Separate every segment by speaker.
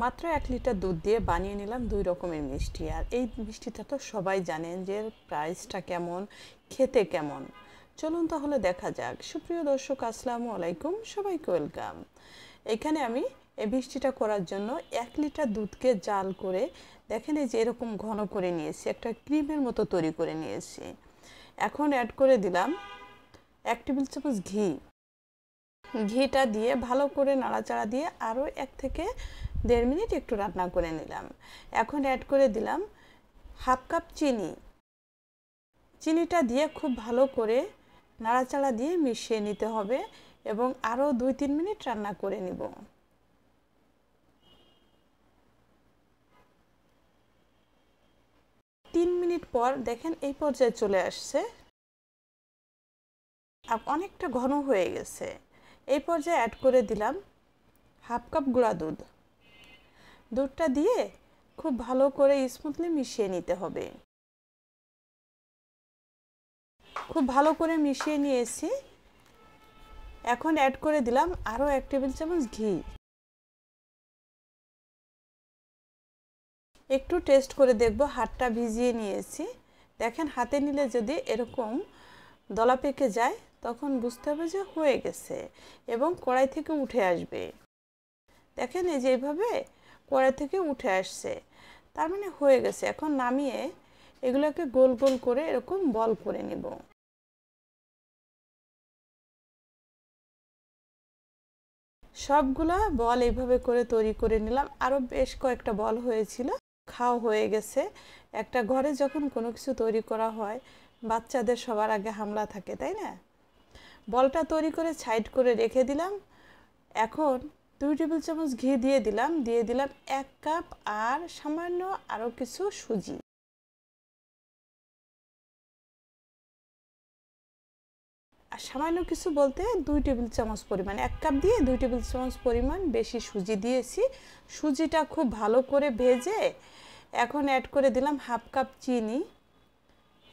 Speaker 1: মাত্র 1 লিটার দুধ দিয়ে বানিয়ে নিলাম 2 রকমের মিষ্টি। আর এই মিষ্টিটা তো সবাই জানেন যে প্রাইসটা কেমন, খেতে কেমন। চলুন তাহলে দেখা যাক। সুপ্রিয় দর্শক, আসসালামু আলাইকুম, সবাইকে ওয়েলকাম। এখানে আমি এই মিষ্টিটা করার জন্য 1 লিটার দুধকে জাল করে দেখেন এই যে এরকম ঘন করে নিয়েছি, একটা ক্রিমের মতো তৈরি করে নিয়েছি। এখন অ্যাড করে দিলাম 1 টেবিল চামচ ঘি। ঘিটা দিয়ে ভালো করে নাড়াচাড়া দিয়ে আরও 1 থেকে 1.5 মিনিট একটু রান্না করে নিলাম। এখন অ্যাড করে দিলাম হাফ কাপ চিনি। চিনিটা দিয়ে খুব ভালো করে নাড়াচাড়া দিয়ে মিশিয়ে নিতে হবে এবং আরও 2-3 মিনিট রান্না করে নিব। তিন মিনিট পর দেখেন এই পর্যায়ে চলে আসছে, অনেকটা ঘন হয়ে গেছে। এই পর্যায়ে অ্যাড করে দিলাম হাফ কাপ গুঁড়া দুধ। দুধটা দিয়ে খুব ভালো করে স্মুথলি মিশিয়ে নিতে হবে। খুব ভালো করে মিশিয়ে নিয়েছি। এখন অ্যাড করে দিলাম আরও 1 টেবিল চামচ ঘি। একটু টেস্ট করে দেখব, হাতটা ভিজিয়ে নিয়েছি। দেখেন হাতে নিলে যদি এরকম দলা পেকে যায় তখন বুঝতে হবে যে হয়ে গেছে এবং কড়াই থেকে উঠে আসবে। দেখেন এই যে এইভাবে কড়াই থেকে উঠে আসছে, তার মানে হয়ে গেছে। এখন নামিয়ে এগুলোকে গোল গোল করে এরকম বল করে নেব। সবগুলা বল এইভাবে করে তৈরি করে নিলাম। আরও বেশ কয়েকটা বল হয়েছিল, খাওয়া হয়ে গেছে। একটা ঘরে যখন কোনো কিছু তৈরি করা হয় বাচ্চাদের সবার আগে হামলা থাকে, তাই না? বলটা তৈরি করে সাইড করে রেখে দিলাম। এখন 2 টেবিল চামচ ঘি দিয়ে দিলাম 1 কাপ আর সামান্য আরও কিছু সুজি। আর সামান্য কিছু বলতে 2 টেবিল চামচ পরিমাণ, 1 কাপ দিয়ে 2 টেবিল চামচ পরিমাণ বেশি সুজি দিয়েছি। সুজিটা খুব ভালো করে ভেজে এখন অ্যাড করে দিলাম হাফ কাপ চিনি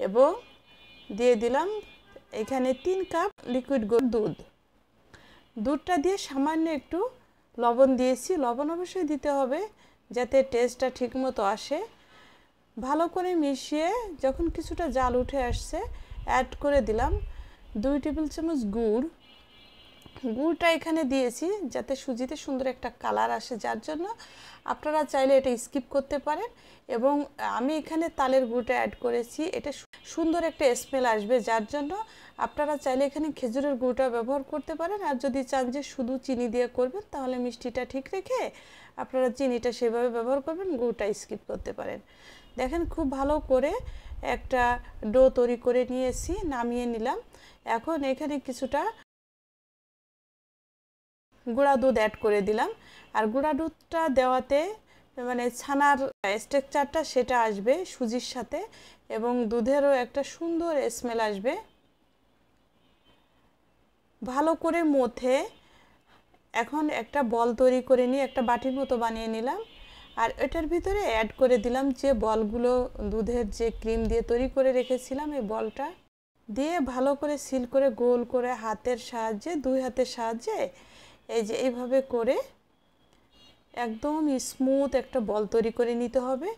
Speaker 1: এবং দিয়ে দিলাম এখানে 3 কাপ লিকুইড দুধ। দুধটা দিয়ে সামান্য একটু লবণ দিয়েছি। লবণ অবশ্যই দিতে হবে যাতে টেস্টটা ঠিকমতো আসে। ভালো করে মিশিয়ে যখন কিছুটা জাল উঠে আসছে অ্যাড করে দিলাম 2 টেবিল চামচ গুড়। গুড়টা এখানে দিয়েছি যাতে সুজিতে সুন্দর একটা কালার আসে, যার জন্য আপনারা চাইলে এটা স্কিপ করতে পারেন। এবং আমি এখানে তালের গুড়টা অ্যাড করেছি, এটা সুন্দর একটা স্মেল আসবে, যার জন্য আপনারা চাইলে এখানে খেজুরের গুড়টা ব্যবহার করতে পারেন। আর যদি চান যে শুধু চিনি দিয়ে করবেন তাহলে মিষ্টিটা ঠিক রেখে আপনারা চিনিটা সেভাবে ব্যবহার করবেন, গুড়টা স্কিপ করতে পারেন। দেখেন খুব ভালো করে একটা ডো তৈরি করে নিয়েছি, নামিয়ে নিলাম। এখন এখানে কিছুটা গুঁড়া দুধ অ্যাড করে দিলাম। আর গুঁড়া দুধটা দেওয়াতে মানে ছানার স্ট্রাকচারটা সেটা আসবে সুজির সাথে এবং দুধেরও একটা সুন্দর স্মেল আসবে। ভালো করে মথে এখন একটা বল তৈরি করে নিয়ে একটা বাটির মতো বানিয়ে নিলাম। আর এটার ভিতরে অ্যাড করে দিলাম যে বলগুলো দুধের যে ক্রিম দিয়ে তৈরি করে রেখেছিলাম, এই বলটা দিয়ে ভালো করে সিল করে গোল করে হাতের সাহায্যে, 2 হাতের সাহায্যে এই যে এইভাবে করে একদম স্মুথ একটা বল তৈরি করে নিতে হবে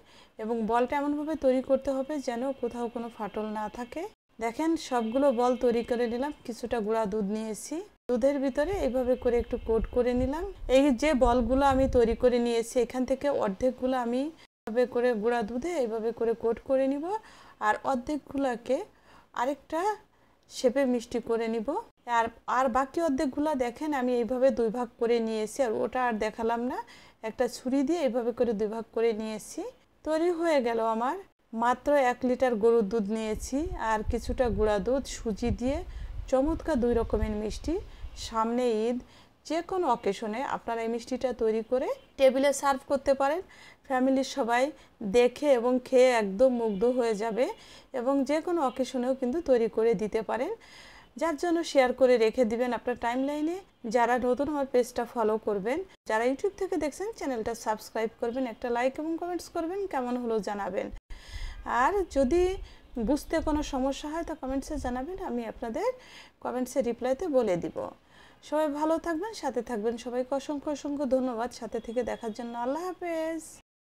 Speaker 1: এবং বলটা এমনভাবে তৈরি করতে হবে যেন কোথাও কোনো ফাটল না থাকে। দেখেন সবগুলো বল তৈরি করে নিলাম। কিছুটা গুঁড়া দুধ নিয়েছি, দুধের ভিতরে এইভাবে করে একটু কোট করে নিলাম। এই যে বলগুলো আমি তৈরি করে নিয়েছি এখান থেকে অর্ধেকগুলো আমি এভাবে করে গুঁড়া দুধে এইভাবে করে কোট করে নিব আর অর্ধেকগুলোকে আরেকটা শেপে মিষ্টি করে নিব। আর বাকি অর্ধেকগুলো দেখেন আমি এইভাবে 2 ভাগ করে নিয়েছি, আর ওটা আর দেখালাম না। একটা ছুরি দিয়ে এইভাবে করে 2 ভাগ করে নিয়েছি। তৈরি হয়ে গেল আমার। মাত্র 1 লিটার গরুর দুধ নিয়েছি আর কিছুটা গুঁড়া দুধ, সুজি দিয়ে চমৎকার 2 রকমের মিষ্টি। সামনে ঈদ, যে কোনো অকেশনে আপনারা এই মিষ্টিটা তৈরি করে টেবিলে সার্ভ করতে পারেন। ফ্যামিলির সবাই দেখে এবং খেয়ে একদম মুগ্ধ হয়ে যাবে এবং যে কোনো অকেশনেও কিন্তু তৈরি করে দিতে পারেন, যার জন্য শেয়ার করে রেখে দিবেন আপনার টাইমলাইনে। যারা নতুন আমার পেজটা ফলো করবেন, যারা ইউটিউব থেকে দেখছেন চ্যানেলটা সাবস্ক্রাইব করবেন, একটা লাইক এবং কমেন্টস করবেন, কেমন হলো জানাবেন। আর যদি বুঝতে কোনো সমস্যা হয় তা কমেন্টসে জানাবেন, আমি আপনাদের কমেন্টসে রিপ্লাইতে বলে দিব। সবাই ভালো থাকবেন, সাথে থাকবেন। সবাইকে অসংখ্য অসংখ্য ধন্যবাদ সাথে থেকে দেখার জন্য। আল্লাহ হাফেজ।